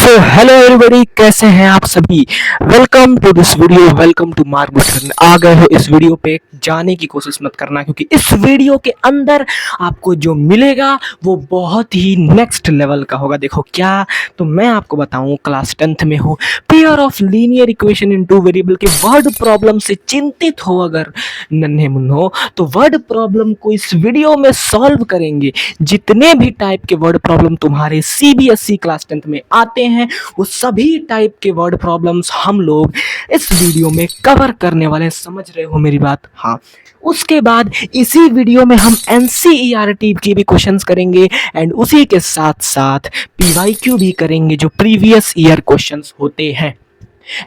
So hello everybody, कैसे हैं आप सभी। Welcome to this video, welcome to Margdarshan. आ गए हो इस वीडियो पे, जाने की कोशिश मत करना, क्योंकि इस वीडियो के अंदर आपको जो मिलेगा वो बहुत ही नेक्स्ट लेवल का होगा। देखो क्या, तो मैं आपको बताऊं, क्लास 10th में हो, pair of linear equation in two variable के वर्ड प्रॉब्लम से चिंतित हो अगर नन्हे मुन्नो, तो वर्ड प्रॉब्लम को इस वीडियो में सॉल्व करेंगे। जितने भी टाइप के वर्ड प्रॉब्लम तुम्हारे सीबीएसई क्लास 10th में आते हैं, वो सभी टाइप के वर्ड प्रॉब्लम्स हम लोग इस वीडियो में कवर करने वाले हैं। समझ रहे हो मेरी बात? हाँ। उसके बाद इसी वीडियो में हम एनसीईआरटी के भी क्वेश्चंस करेंगे एंड उसी के साथ साथ पीवाईक्यू भी करेंगे, जो प्रीवियस ईयर क्वेश्चंस होते हैं।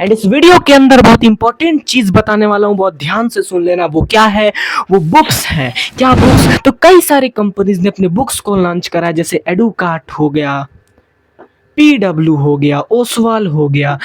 एंड इस वीडियो के अंदर बहुत इंपॉर्टेंट चीज बताने वाला हूं, बहुत ध्यान से सुन लेना। वो क्या है? वो बुक्स हैं। क्या बुक्स? तो कई सारी कंपनीज ने अपने बुक्स को लॉन्च करा, जैसे एडुकार्ट हो गया, पीडब्ल्यू हो गया, ओसवाल हो गया।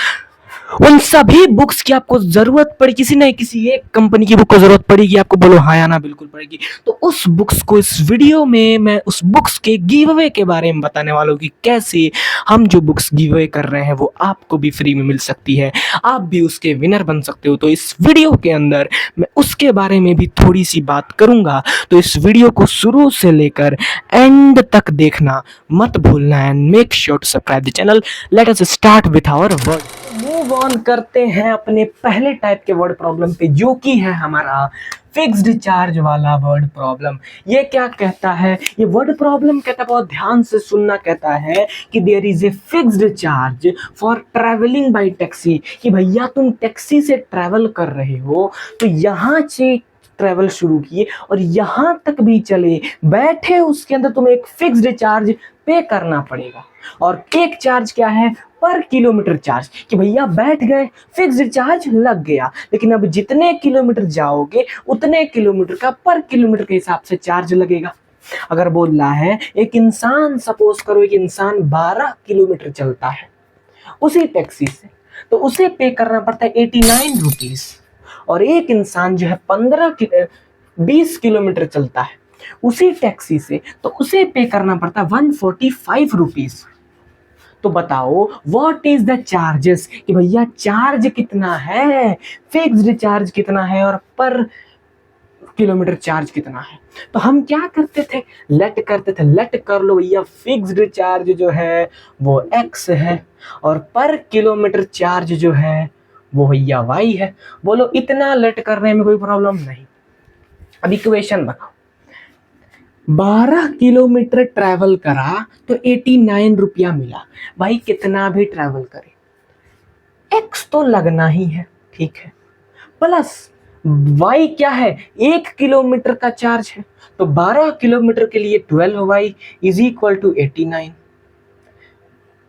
उन सभी बुक्स की आपको जरूरत पड़ी, किसी न किसी एक कंपनी की बुक को जरूरत पड़ेगी, आपको बोलो हाँ या ना, बिल्कुल पड़ेगी। तो उस बुक्स को इस वीडियो में मैं उस बुक्स के गिव अवे के बारे में बताने वाला हूँ कि कैसे हम जो बुक्स गिव अवे कर रहे हैं वो आपको भी फ्री में मिल सकती है, आप भी उसके विनर बन सकते हो। तो इस वीडियो के अंदर मैं उसके बारे में भी थोड़ी सी बात करूंगा, तो इस वीडियो को शुरू से लेकर एंड तक देखना मत भूलना and make sure to subscribe the channel. Let us start with our word. Move on करते हैं अपने पहले टाइप के वर्ड प्रॉब्लम पे, जो कि है हमारा फिक्स्ड चार्ज वाला वर्ड प्रॉब्लम। ये क्या कहता है? ये वर्ड प्रॉब्लम कहता है, बहुत ध्यान से सुनना, कहता है कि there is a fixed charge for travelling by taxi. कि भैया तुम टैक्सी से ट्रैवल कर रहे हो, तो यहाँ से ट्रैवल शुरू किए और यहाँ तक भी चले बैठे, उसके अंदर तुम्हें एक फिक्स्ड चार्ज पे करना पड़ेगा। और एक चार्ज क्या है? पर किलोमीटर चार्ज। कि भैया बैठ गए, फिक्स्ड चार्ज लग गया, लेकिन अब जितने किलोमीटर जाओगे उतने किलोमीटर का पर किलोमीटर के हिसाब से चार्ज लगेगा। अगर बोल रहा है एक इंसान, सपोज करो एक इंसान 12 किलोमीटर चलता है उसी टैक्सी से, तो उसे पे करना पड़ता है 89 रुपीज। और एक इंसान जो है 20 किलोमीटर चलता है उसी टैक्सी से, तो उसे पे करना पड़ता है 145 रुपीज। तो बताओ व्हाट इज द चार्जेस? कि भैया चार्ज कितना है, फिक्स्ड चार्ज कितना है और पर किलोमीटर चार्ज कितना है। तो हम क्या करते थे? लेट करते थे। लेट कर लो भैया, फिक्स्ड चार्ज जो है वो x है और पर किलोमीटर चार्ज जो है वो भैया y है। बोलो इतना लेट करने में कोई प्रॉब्लम नहीं। अब इक्वेशन बनाओ। 12 किलोमीटर ट्रैवल करा तो 89 रुपया मिला। भाई कितना भी ट्रैवल करे एक्स तो लगना ही है, ठीक है। प्लस वाई क्या है? 1 किलोमीटर का चार्ज है, तो 12 किलोमीटर के लिए 12y इज इक्वल टू 89।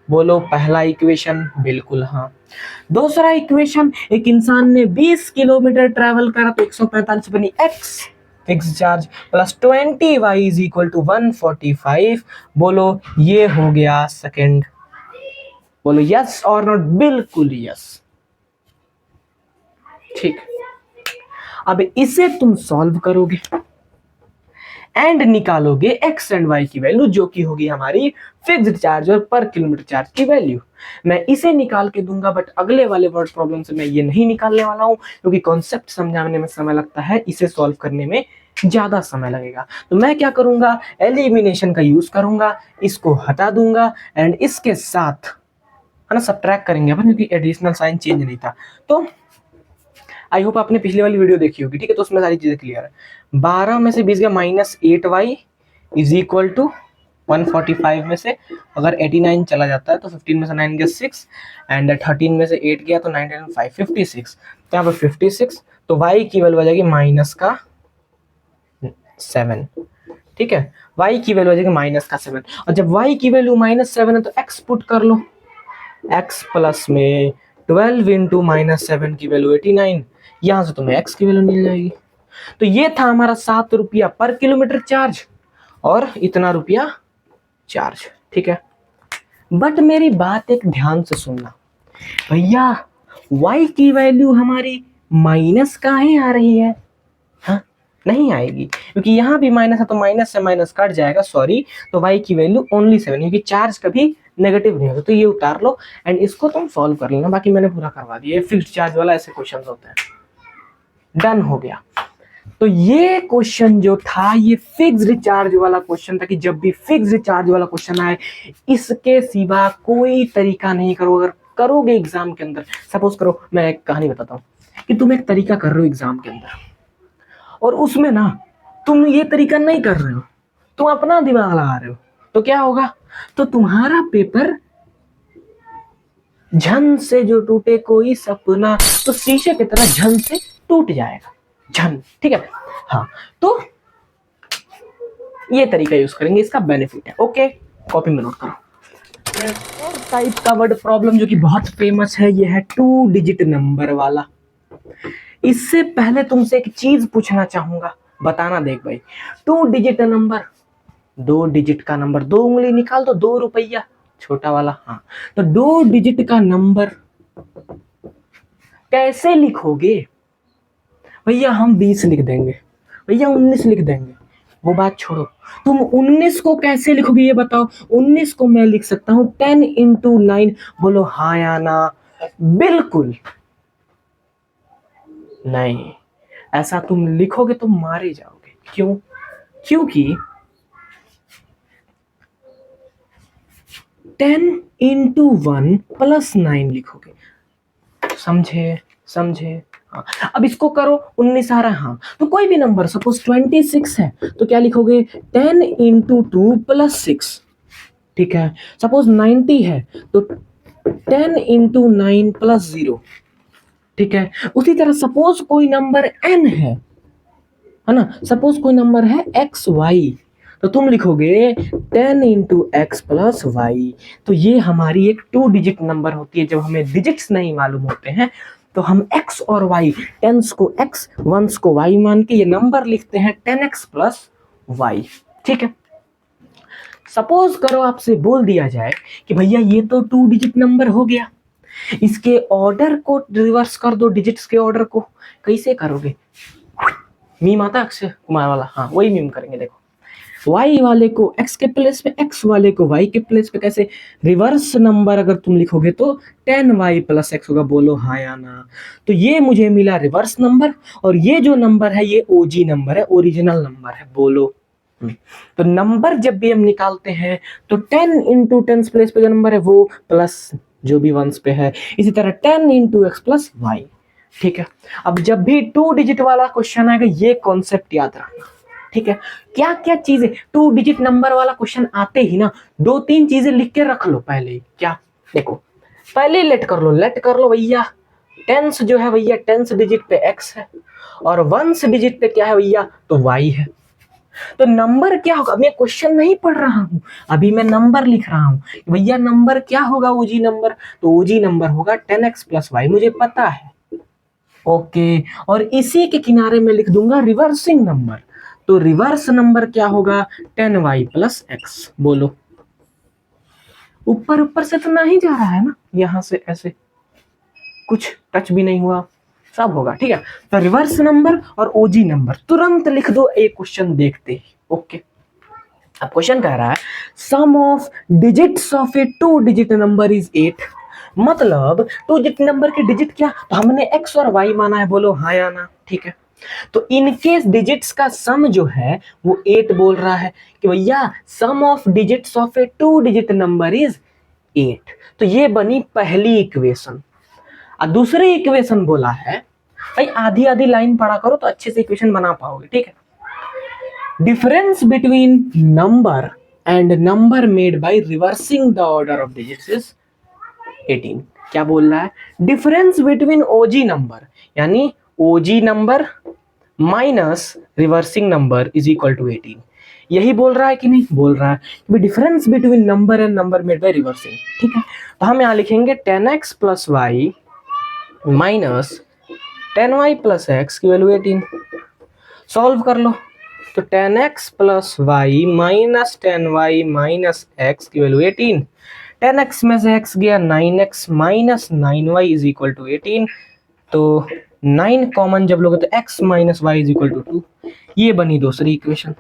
बोलो पहला इक्वेशन बिल्कुल हाँ। दूसरा इक्वेशन, एक इंसान ने 20 किलोमीटर ट्रैवल करा तो 145 बनी X fix charge, plus 20y is equal to 145। बोलो ये हो गया सेकंड। बोलो यस और नॉट? बिल्कुल यस, ठीक। अब इसे तुम सॉल्व करोगे एंड निकालोगे एक्स एंड वाई की वैल्यू, जो कि होगी हमारी फिक्स्ड चार्ज और पर किलोमीटर चार्ज की वैल्यू। मैं इसे निकाल के दूंगा, बट अगले वाले वर्ड प्रॉब्लम से मैं ये नहीं निकालने वाला हूं, क्योंकि कॉन्सेप्ट समझाने में समय लगता है, इसे सॉल्व करने में ज्यादा समय लगेगा। तो मैं क्या करूंगा? एलिमिनेशन का यूज करूंगा, इसको हटा दूंगा एंड इसके साथ है ना सब्ट्रैक्ट करेंगे अपन, क्योंकि एडिशनल साइन चेंज नहीं था। तो आई होप आपने पिछली वाली वीडियो देखी होगी, ठीक है। तो उसमें सारी चीजें क्लियर है। 12 में से 20 गया minus 8y is equal to 145 में से अगर 89 चला जाता है तो 15 में से 9 गया 6 एंड 13 में से 8 गया तो 9 and 5 56। तो यहाँ पर 56, तो y की वैल्यू आ जाएगी माइनस का 7, ठीक है। y की वैल्यू आ जाएगी माइनस का 7, और जब y की वैल्यू -7 है तो x पुट कर लो। x प्लस में 12 इंटू -7 की वैल्यू 89, यहां से तुम्हें x की वैल्यू मिल जाएगी। तो ये था हमारा 7 रुपया पर किलोमीटर चार्ज और इतना रुपया चार्ज, ठीक है। बट मेरी बात एक ध्यान से सुनना भैया, y की वैल्यू हमारी माइनस काहे आ रही है? हाँ नहीं आएगी, क्योंकि यहाँ भी माइनस है तो माइनस से माइनस कट जाएगा, सॉरी। तो y की वैल्यू ओनली 7, क्योंकि चार्ज कभी नेगेटिव नहीं होगा, तो ये उतार लो एंड इसको तुम सॉल्व कर लेना, बाकी मैंने पूरा करवा दिया। ये फिक्स्ड चार्ज वाला ऐसे क्वेश्चन होते हैं। डन हो गया। तो ये क्वेश्चन जो था ये फिक्स्ड चार्ज वाला क्वेश्चन था कि जब भी फिक्स्ड चार्ज वाला क्वेश्चन आए इसके सिवा कोई तरीका नहीं करो। अगर करोगे एग्जाम के अंदर, सपोज करो मैं एक कहानी बताता हूँ कि तुम एक तरीका कर रहे हो एग्जाम के अंदर और उसमें ना तुम ये तरीका नहीं कर रहे हो, तुम अपना दिमाग लगा रहे हो, तो क्या होगा, तो तुम्हारा पेपर झन से जो टूटे कोई सपना, तो शीशे की तरह झन से टूट जाएगा, झन। ठीक है, हाँ, तो ये तरीका यूज करेंगे, इसका बेनिफिट है। ओके, कॉपी में नोट करो। और टाइप का वर्ड प्रॉब्लम जो कि बहुत फेमस है, ये है 2 डिजिट नंबर वाला। इससे पहले तुमसे एक चीज पूछना चाहूंगा, बताना। देख भाई, 2 डिजिट नंबर, 2 डिजिट का नंबर, 2 उंगली निकाल दो, 2 रुपया छोटा वाला, हाँ। तो 2 डिजिट का नंबर कैसे लिखोगे? भैया हम 20 लिख देंगे, भैया 19 लिख देंगे, वो बात छोड़ो। तुम 19 को कैसे लिखोगे ये बताओ। 19 को मैं लिख सकता हूं 10 इंटू 9। बोलो हाँ या ना? बिल्कुल नहीं, ऐसा तुम लिखोगे तो मारे जाओगे। क्यों? क्योंकि 10 इंटू 1 प्लस 9 लिखोगे। समझे? समझे? हाँ। अब इसको करो, 19 आ रहा है, हाँ, तो कोई भी नंबर, सपोज 26 है, तो क्या लिखोगे? 10 इंटू 2 प्लस 6। ठीक है, सपोज 90 है तो 10 इंटू 9 प्लस 0। ठीक है, उसी तरह सपोज कोई नंबर n है ना, सपोज कोई नंबर है एक्स वाई, तो तुम लिखोगे 10 इंटू एक्स प्लस वाई। तो ये हमारी एक 2 डिजिट नंबर होती है। जब हमें डिजिट्स नहीं मालूम होते हैं तो हम x और y, टेंस को x, वंस को y मान के ये नंबर लिखते हैं 10x प्लस y। ठीक है, सपोज करो आपसे बोल दिया जाए कि भैया ये तो 2 डिजिट नंबर हो गया, इसके ऑर्डर को रिवर्स कर दो, डिजिट्स के ऑर्डर को। कैसे करोगे? मीम आता अक्षय कुमार वाला, हाँ वही मीम करेंगे। देखो, y वाले को x के प्लेस पे, x वाले को y के प्लेस पे। कैसे? रिवर्स नंबर अगर तुम लिखोगे तो 10y प्लस x होगा। बोलो हाँ या ना? तो ये मुझे मिला रिवर्स नंबर, और ये जो नंबर है ये ओजी नंबर है, ओरिजिनल नंबर है। बोलो। तो नंबर जब भी हम निकालते हैं तो 10 इंटू 10 प्लेस पे जो नंबर है वो प्लस जो भी वंस पे है, इसी तरह 10 इंटू एक्स प्लस वाई। ठीक है, अब जब भी 2 डिजिट वाला क्वेश्चन आएगा ये कॉन्सेप्ट याद रखना। ठीक है, क्या क्या चीजें 2 डिजिट नंबर वाला क्वेश्चन आते ही ना 2-3 चीजें लिख के रख लो पहले ही। क्या? देखो, पहले लेट कर लो भैया। टेंस जो है भैया, टेंस डिजिट पे x है और वंस डिजिट पे क्या है भैया, तो y है। तो नंबर क्या होगा? मैं क्वेश्चन नहीं पढ़ रहा हूं, अभी मैं नंबर लिख रहा हूं। भैया नंबर क्या होगा? ओजी नंबर। तो ओजी नंबर होगा 10x प्लस वाई, मुझे पता है। ओके, और इसी के किनारे में लिख दूंगा रिवर्सिंग नंबर। तो रिवर्स नंबर क्या होगा? 10y plus x. बोलो, ऊपर ऊपर से तो नहीं जा रहा है ना, यहां से ऐसे कुछ टच भी नहीं हुआ, सब होगा। ठीक है, तो रिवर्स नंबर और ओजी नंबर तुरंत लिख दो एक क्वेश्चन देखते ही। ओके, अब क्वेश्चन कह रहा है sum of digits of a 2 digit number is 8। मतलब 2 डिजिट नंबर के डिजिट क्या? तो हमने x और y माना है। बोलो हाँ या ना? ठीक है, तो इनके डिजिट्स का सम जो है वो 8 बोल रहा है कि भैया sum of digits of a 2 digit number is 8। तो ये बनी पहली इक्वेशन। और दूसरी इक्वेशन बोला है, भाई आधी आधी लाइन पढ़ा करो तो अच्छे से इक्वेशन बना पाओगे। ठीक है, difference between number and number made by reversing the order of digits is 18। क्या बोल रहा है? डिफरेंस बिटवीन ओजी नंबर, यानी OG number minus reversing number is equal to 18। यही बोल रहा है कि नहीं? बोल रहा है कि difference between number and number made by reversing. ठीक है, तो हम यहां लिखेंगे 10x plus Y minus 10y plus X की वैल्यू 18। सॉल्व कर लो, तो 10x plus Y minus 10y minus X की वैल्यू 18। 10x में से x गया, 9x minus 9y is equal to 18। तो 9 कॉमन जब लोगे तो x minus Y is equal to 2। ये बनी दूसरी इक्वेशन।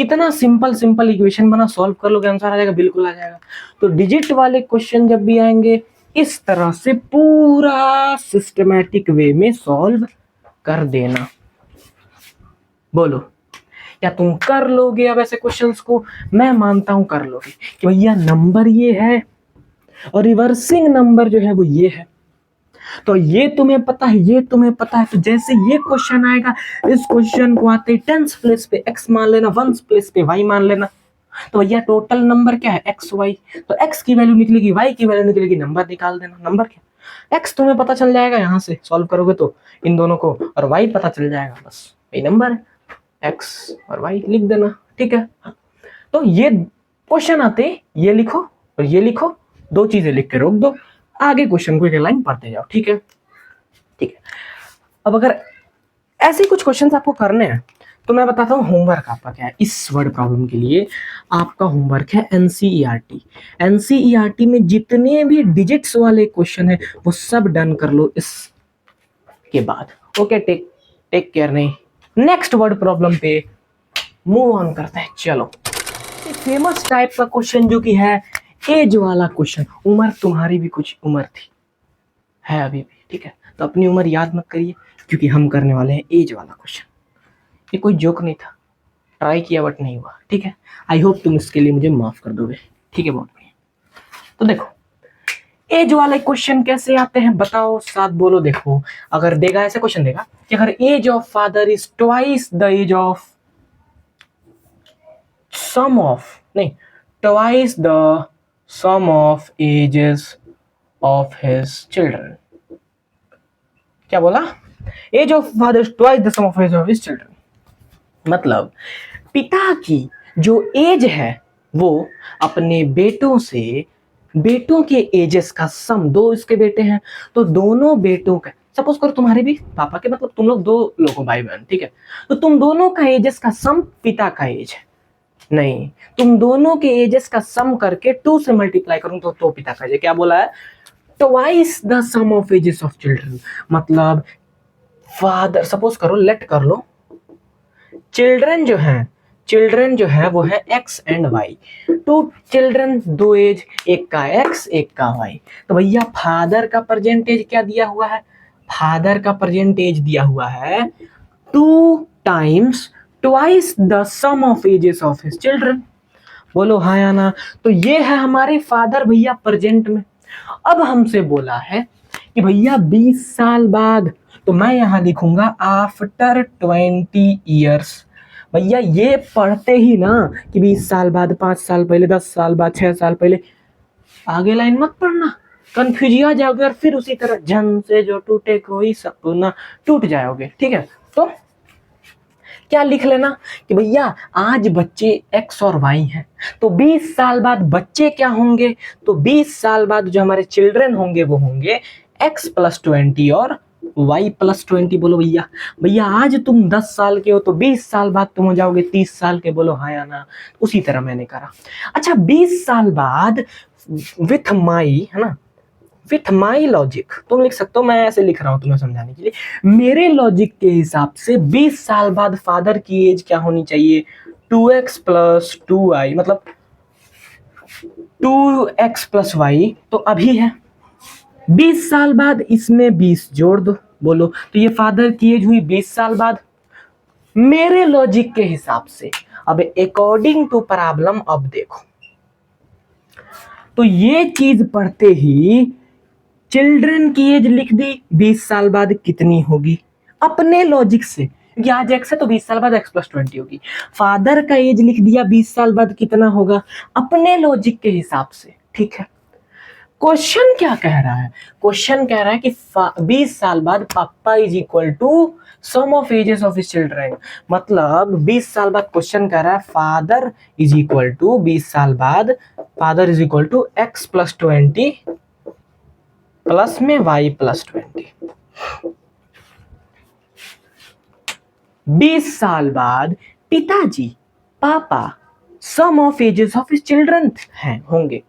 कितना सिंपल सिंपल इक्वेशन बना, सॉल्व कर लोगे आंसर आ जाएगा, बिल्कुल आ जाएगा। तो डिजिट वाले क्वेश्चन जब भी आएंगे इस तरह से पूरा सिस्टमैटिक वे में सॉल्व कर देना। बोलो क्या तुम कर लोगे अब ऐसे क्वेश्चंस को? मैं मानता हूं कर लोगे कि भैया नंबर ये है और रिवर्सिंग नंबर जो है वो ये है, तो ये तुम्हें पता है, ये तुम्हें पता है। तो जैसे ये क्वेश्चन आएगा, इस क्वेश्चन को आते ही टेंस प्लेस पे x मान लेना, वंस प्लेस पे y मान लेना। तो भैया टोटल नंबर क्या है? x y। तो x की वैल्यू निकलेगी, y की वैल्यू निकलेगी, नंबर निकाल देना। नंबर क्या? x तुम्हें पता चल जाएगा, यहां से सॉल्व करोगे तो इन दोनों को, और y पता चल जाएगा, बस ये नंबर है, x और y लिख देना। ठीक है, तो ये क्वेश्चन आते ये लिखो और ये लिखो, दो चीजें लिख के रोक दो, आगे क्वेश्चन को एक लाइन पढ़ते जाओ। ठीक है, ठीक है। अब अगर ऐसे कुछ क्वेश्चंस आपको करने हैं तो मैं बताता हूँ होमवर्क आपका क्या है। इस वर्ड प्रॉब्लम के लिए आपका होमवर्क है एनसीईआरटी। एनसीईआरटी में जितने भी डिजिट्स वाले क्वेश्चन है वो सब डन कर लो इसके बाद। Okay, take care. नहीं, नेक्स्ट वर्ड प्रॉब्लम पे मूव ऑन करते हैं। चलो, फेमस टाइप का क्वेश्चन जो कि है एज वाला क्वेश्चन। उम्र तुम्हारी भी कुछ उम्र थी, है अभी भी, ठीक है, तो अपनी उम्र याद मत करिए क्योंकि हम करने वाले हैं एज वाला क्वेश्चन। ये कोई जोक नहीं था, ट्राई किया बट नहीं हुआ। ठीक है, आई होप तुम इसके लिए मुझे माफ कर दोगे। ठीक है, बहुत बढ़िया। तो देखो एज वाले क्वेश्चन कैसे आते हैं बताओ, साथ बोलो। देखो अगर देगा ऐसा क्वेश्चन देगा कि अगर age of father is twice the age of sum of, नहीं, twice the sum of ages of his children. क्या बोला? Age of father twice the sum of age of his children. मतलब पिता की जो एज है वो अपने बेटों से, बेटों के एजेस का सम, दो इसके बेटे हैं तो दोनों बेटों का, सपोज करो तुम्हारे भी पापा के, मतलब तुम लोग दो लोग हो भाई बहन, ठीक है, तो तुम दोनों का एजेस का सम पिता का एज है। नहीं, तुम दोनों के एजेस का सम करके 2 से मल्टीप्लाई करूं तो पिता का एज। क्या बोला है? Twice the sum of ages of children. मतलब फादर, सपोज करो, लेट कर लो, चिल्ड्रन जो है वो है x and y। Two children, दो एज, एक का x एक का y। तो भैया फादर का परसेंटेज क्या दिया हुआ है? फादर का परसेंटेज दिया हुआ है 2 times twice the sum of ages of his children. बोलो हाँ या ना? तो ये है हमारे फादर भैया प्रेजेंट में। अब हमसे बोला है कि भैया 20 साल बाद, तो मैं यहां लिखूंगा आफ्टर 20 ईयर्स। भैया ये पढ़ते ही ना कि 20 साल बाद, 5 साल पहले, 10 साल बाद, 6 साल पहले, आगे लाइन मत पढ़ना, कंफ्यूजिया जाओगे और फिर उसी तरह जन से जो टूटे कोई सपना टूट जाओगे। ठीक है, तो क्या लिख लेना कि भैया आज बच्चे x और y हैं, तो 20 साल बाद बच्चे क्या होंगे? तो 20 साल बाद जो हमारे चिल्ड्रन होंगे वो होंगे x + 20 और y + 20। बोलो भैया, भैया आज तुम 10 साल के हो तो 20 साल बाद तुम हो जाओगे 30 साल के। बोलो हाँ या ना? उसी तरह मैंने करा। अच्छा, 20 साल बाद विथ माई, है ना, विथ माई लॉजिक तुम लिख सकते हो, मैं ऐसे लिख रहा हूं तुम्हें समझाने के लिए। मेरे लॉजिक के हिसाब से 20 साल बाद फादर की एज क्या होनी चाहिए? 2x + 2y, मतलब 2x + y तो अभी है। 20 साल बाद इसमें 20 जोड़ दो। बोलो, तो ये फादर की एज हुई 20 साल बाद मेरे लॉजिक के हिसाब से। अब अकॉर्डिंग टू प्रॉब्लम, अब देखो, तो ये चीज पढ़ते ही चिल्ड्रन की एज लिख दी, 20 साल बाद कितनी होगी अपने लॉजिक से, क्योंकि आज x है तो 20 साल बाद x + 20 होगी। फादर का एज लिख दिया, 20 साल बाद कितना होगा अपने लॉजिक के हिसाब से। ठीक है, क्वेश्चन क्या कह रहा है? क्वेश्चन कह रहा है कि 20 साल बाद पापा = sum of ages of his children. मतलब 20 साल बाद क्वेश्चन कह रहा है फादर = 20 साल बाद फादर = x + 20 प्लस में y + 20। 20 साल बाद पिताजी, पापा, sum of ages of his children हैं, होंगे।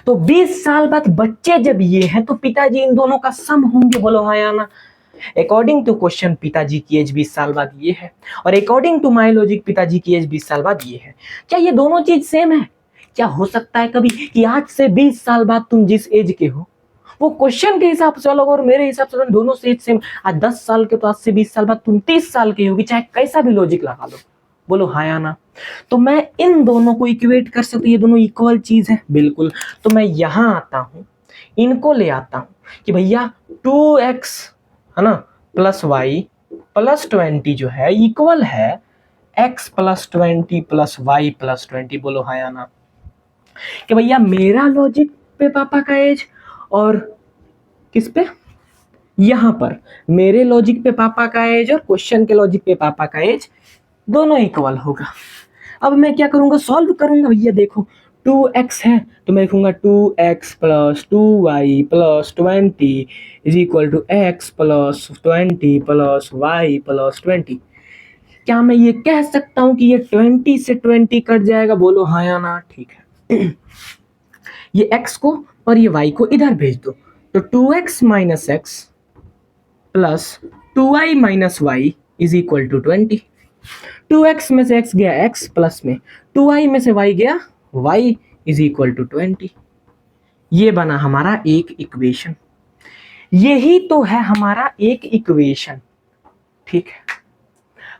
तो 20 साल बाद बच्चे जब ये हैं तो पिताजी इन दोनों का सम होंगे। बोलो हाँ या ना? अकॉर्डिंग टू क्वेश्चन पिताजी की एज 20 साल बाद ये है, और अकॉर्डिंग टू माई लॉजिक पिताजी की एज 20 साल बाद ये है। क्या ये दोनों चीज सेम है? क्या हो सकता है कभी कि आज से 20 साल बाद तुम जिस एज के हो वो क्वेश्चन के हिसाब से अलग और मेरे हिसाब से दोनों से एज सेम, आज 10 साल के तो आज से 20 साल बाद तुम 30 साल के होगी, चाहे कैसा भी लॉजिक लगा लो। बोलो हाँ या ना? तो मैं इन दोनों को इक्वेट कर सकती हूँ, ये दोनों इक्वल चीज है बिल्कुल। तो मैं यहां आता हूं, इनको ले आता हूं कि भैया 2x है ना प्लस वाई प्लस 20 जो है इक्वल है x plus 20 plus Y plus 20। बोलो हाँ या ना? कि भैया मेरा लॉजिक पे पापा का एज और किस पे, यहां पर मेरे लॉजिक पे पापा का एज और क्वेश्चन के लॉजिक पे पापा का एज दोनों इक्वल होगा। अब मैं क्या करूंगा, सॉल्व करूंगा। भैया देखो 2x है तो मैं लिखूंगा 2x plus 2y plus 20 is equal to x plus 20 plus y plus 20। क्या मैं ये कह सकता हूं कि ये 20 से 20 कट जाएगा? बोलो हाँ या ना? ठीक है। ये x को और ये y को इधर भेज दो, तो 2x minus X plus 2y minus Y is equal to 20। 2x में से x गया x प्लस में 2y में से y गया y इज इक्वल टू 20। ये बना हमारा एक इक्वेशन, यही तो है हमारा एक इक्वेशन। ठीक है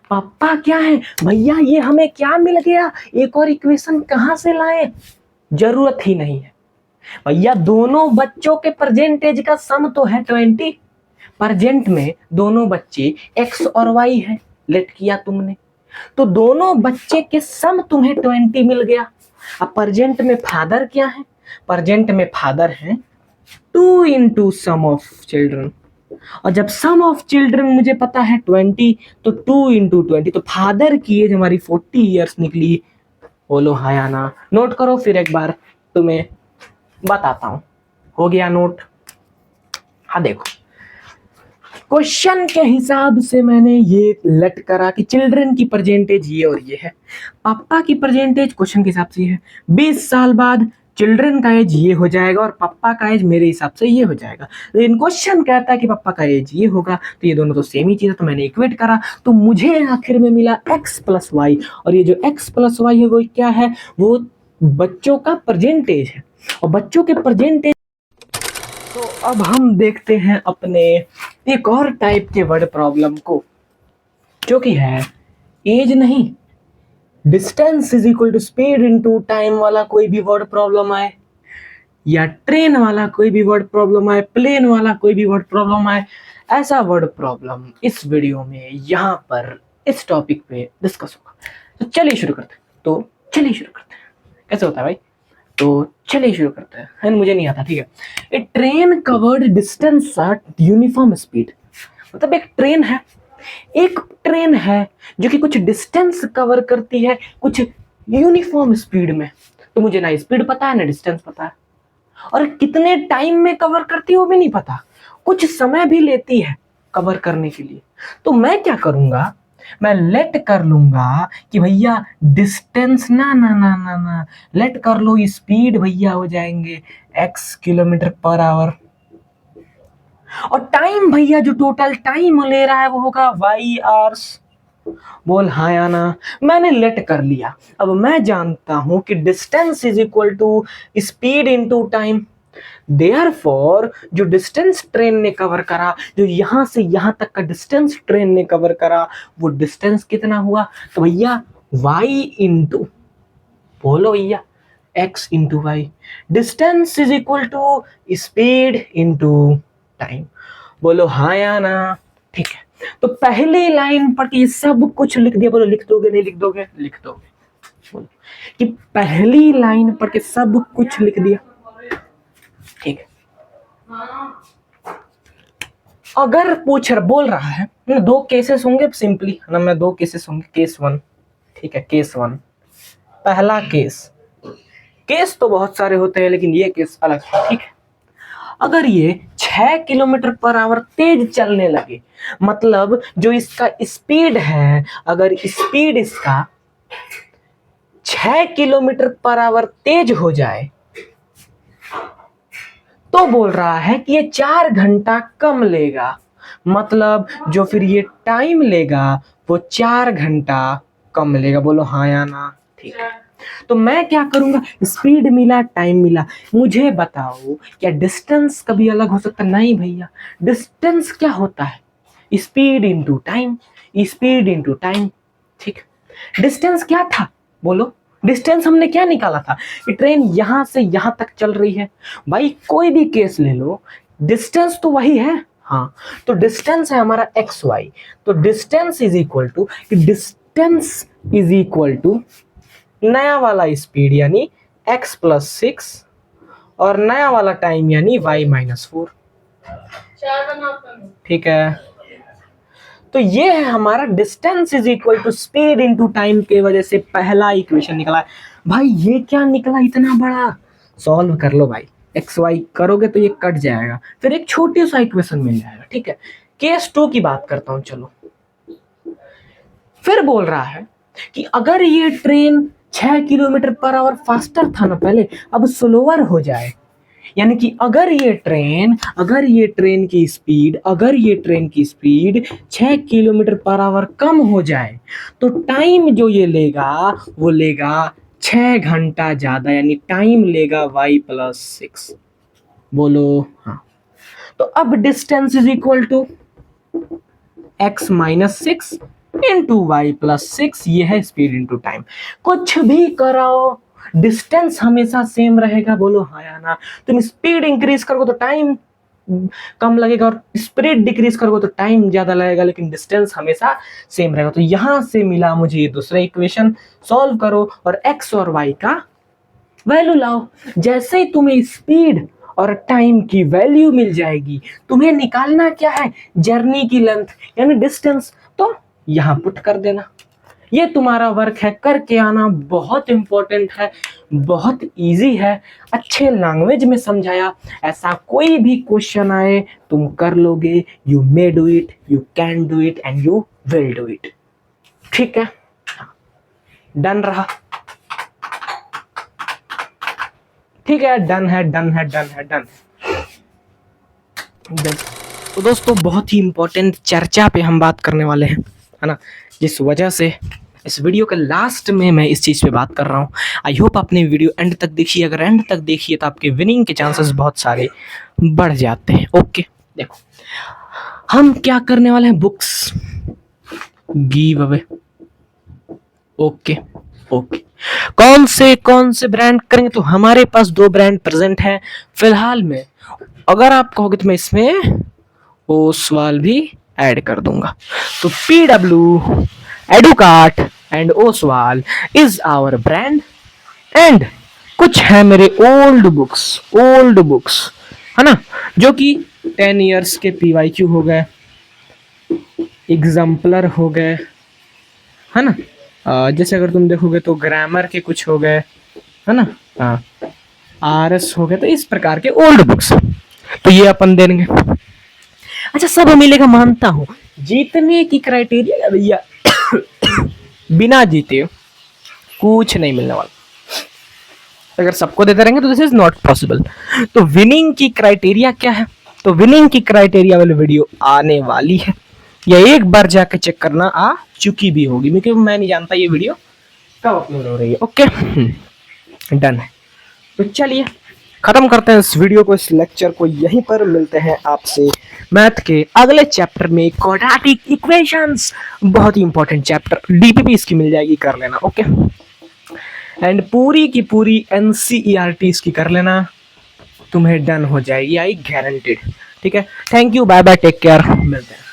पापा क्या है भैया, ये हमें क्या मिल गया, एक और इक्वेशन कहां से लाए? जरूरत ही नहीं है भैया, दोनों बच्चों के परसेंटेज का सम तो है 20। परजेंट में दोनों बच्चे x और y है, लेट किया तुमने, तो दोनों बच्चे के सम तुम्हें 20 मिल गया। अब परजेंट में फादर क्या है? परजेंट में फादर है 2 इंटू सम ऑफ चिल्ड्रन, और जब सम ऑफ चिल्ड्रन मुझे पता है 20 तो 2 इंटू 20, तो फादर की एज हमारी 40 ईयर्स निकली। बोलो हाँ या ना? नोट करो फिर एक बार, तुम्हें बताता हूं। हो गया नोट? हाँ देखो, क्वेश्चन के हिसाब से मैंने ये लेट करा कि चिल्ड्रन की परसेंटेज ये और ये है, पापा की परसेंटेज क्वेश्चन के हिसाब से है। 20 साल बाद चिल्ड्रन का एज ये हो जाएगा और पापा का एज मेरे हिसाब से ये हो जाएगा, लेकिन क्वेश्चन कहता है कि पापा का एज ये होगा, तो ये दोनों तो सेम ही चीज है, तो मैंने इक्वेट करा, तो मुझे आखिर में मिला x प्लस वाई, और ये जो x प्लस वाई है वो क्या है? वो बच्चों का परसेंटेज है, और बच्चों के परसेंटेज। तो अब हम देखते हैं अपने एक और टाइप के वर्ड प्रॉब्लम को, जो कि है एज नहीं, distance is equal to speed into time वाला कोई भी वर्ड प्रॉब्लम आए, या ट्रेन वाला कोई भी वर्ड प्रॉब्लम आए, प्लेन वाला कोई भी वर्ड प्रॉब्लम आए, ऐसा वर्ड प्रॉब्लम इस वीडियो में यहाँ पर इस टॉपिक पे डिस्कस होगा। तो चलिए शुरू करते हैं। कैसे होता है भाई? तो चलिए शुरू करते हैं। मुझे नहीं आता, ठीक है। A train covered distance at uniform speed, मतलब एक ट्रेन है जो कि कुछ डिस्टेंस कवर करती है कुछ यूनिफॉर्म स्पीड में। तो मुझे ना स्पीड पता है ना डिस्टेंस पता है, और कितने टाइम में कवर करती है वो भी नहीं पता, कुछ समय भी लेती है कवर करने के लिए। तो मैं क्या करूंगा, मैं लेट कर लूंगा कि भैया डिस्टेंस ना लेट कर लो स्पीड, भैया हो जाएंगे x किलोमीटर पर आवर, और टाइम भैया जो टोटल टाइम ले रहा है वो होगा y आवर्स। बोल हाँ या ना? मैंने लेट कर लिया। अब मैं जानता हूं कि distance is equal to speed into time, therefore जो डिस्टेंस ट्रेन ने कवर करा, जो यहां से यहां तक का डिस्टेंस ट्रेन ने कवर करा, वो डिस्टेंस कितना हुआ? तो भैया y इंटू, बोलो भैया x into Y, distance is equal to speed into time. बोलो हाँ या ना? ठीक है, तो पहली लाइन पर ये सब कुछ लिख दिया। बोलो लिख दोगे नहीं लिख दोगे? लिख दोगे। बोलो कि पहली लाइन पर के सब कुछ लिख दिया, ठीक है। अगर बोल रहा है ना, दो केसेस होंगे सिंपली ना, मैं दो केसेस होंगे, केस 1, ठीक है। केस 1, पहला केस तो बहुत सारे होते हैं लेकिन ये केस अलग है, ठीक है। अगर ये 6 किलोमीटर पर आवर तेज चलने लगे, मतलब जो इसका स्पीड है, अगर स्पीड इसका 6 किलोमीटर पर आवर तेज हो जाए, तो बोल रहा है कि ये 4 घंटा कम लेगा। मतलब जो फिर ये टाइम लेगा वो 4 घंटा कम लेगा। बोलो हाँ या ना? ठीक है, तो मैं क्या करूंगा, स्पीड मिला टाइम मिला, मुझे बताओ क्या डिस्टेंस कभी अलग हो सकता है? नहीं भैया, डिस्टेंस क्या होता है? Speed into time, speed into time. ठीक, डिस्टेंस क्या था? बोलो, डिस्टेंस हमने क्या निकाला था कि ट्रेन यहां से यहां तक चल रही है। भाई कोई भी केस ले लो, डिस्टेंस तो वही है। हाँ, तो डिस्टेंस है हमारा एक्स वाई, तो distance is equal to, distance is equal to नया वाला स्पीड यानी x+6 और नया वाला टाइम यानी y-4। ठीक है, तो ये है हमारा distance is equal to speed into time के वजह से पहला इक्वेशन निकला। भाई ये क्या निकला इतना बड़ा? सॉल्व कर लो भाई, एक्स वाई करोगे तो ये कट जाएगा, फिर एक छोटी सा इक्वेशन मिल जाएगा। ठीक है, केस 2 की बात करता हूं। चलो, फिर बोल रहा है कि अगर ये train 6 kilometre per hour faster था ना पहले, अब स्लोअर हो जाए, यानी कि अगर ये ट्रेन की स्पीड 6 किलोमीटर पर आवर कम हो जाए तो टाइम जो ये लेगा वो लेगा 6 घंटा ज्यादा, यानी टाइम लेगा y+6। बोलो हाँ। तो अब distance is equal to x-6 into y+6, ये है स्पीड इंटू टाइम। कुछ भी कराओ, डिस्टेंस हमेशा सेम रहेगा। बोलो हाँ या ना? तुम स्पीड इंक्रीज करोगे तो टाइम कम लगेगा और स्पीड डिक्रीज करोगे तो टाइम ज्यादा लगेगा, लेकिन डिस्टेंस हमेशा सेम रहेगा। तो यहां से मिला मुझे ये दूसरा इक्वेशन, सॉल्व करो और x और y का वैल्यू लाओ। जैसे ही तुम्हें स्पीड और टाइम की वैल्यू मिल जाएगी, तुम्हें निकालना क्या है? जर्नी की लेंथ यानी डिस्टेंस, तो यहां पुट कर देना। ये तुम्हारा वर्क है, करके आना। बहुत इंपॉर्टेंट है, बहुत इजी है, अच्छे लैंग्वेज में समझाया। ऐसा कोई भी क्वेश्चन आए तुम कर लोगे। You may do it, you can do it and you will do it. ठीक है, डन रहा? ठीक है, डन है, डन है, डन है, डन। तो दोस्तों बहुत ही इंपॉर्टेंट चर्चा पे हम बात करने वाले हैं, है ना, जिस वजह से इस वीडियो के लास्ट में मैं इस चीज़ पे बात कर रहा हूँ। आई होप आपने वीडियो एंड तक देखी। अगर एंड तक देखिए तो आपके विनिंग के चांसेस बहुत सारे बढ़ जाते हैं। ओके, देखो हम क्या करने वाले हैं, books give away. Okay okay, कौन से ब्रांड करेंगे? तो हमारे पास 2 ब्रांड प्रेजेंट हैं फिलहाल में। अगर आप कहोगे तो मैं इसमें ओसवाल भी ऐड कर दूंगा। तो PW, Educart and Oswal is our brand. And कुछ है मेरे ओल्ड बुक्स, है ना, जो कि 10 इयर्स के PYQ हो गए, एग्जाम्पलर हो गए, है ना। जैसे अगर तुम देखोगे तो ग्रामर के कुछ हो गए, है ना, हाँ, RS हो गए। तो इस प्रकार के ओल्ड बुक्स तो ये अपन देंगे। अच्छा, सब मिलेगा मानता हूं, जीतने की क्राइटेरिया भैया बिना जीते कुछ नहीं मिलने वाला। अगर सबको देते रहेंगे तो दिस इज नॉट पॉसिबल। तो विनिंग की क्राइटेरिया क्या है? तो विनिंग की क्राइटेरिया वाली वीडियो आने वाली है, या एक बार जाके चेक करना, आ चुकी भी होगी, क्योंकि मैं नहीं जानता ये वीडियो कब अपलोड हो रही है। ओके, डन है। तो चलिए खत्म करते हैं इस वीडियो को, इस लेक्चर को यहीं पर। मिलते हैं आपसे मैथ के अगले चैप्टर में, क्वाड्रेटिक इक्वेशंस, बहुत ही इंपॉर्टेंट चैप्टर। DPP इसकी मिल जाएगी, कर लेना। ओके, एंड पूरी की पूरी NCERT इसकी कर लेना, तुम्हें डन हो जाएगी, आई गारंटेड। ठीक है, thank you, bye bye, take care, मिलते हैं।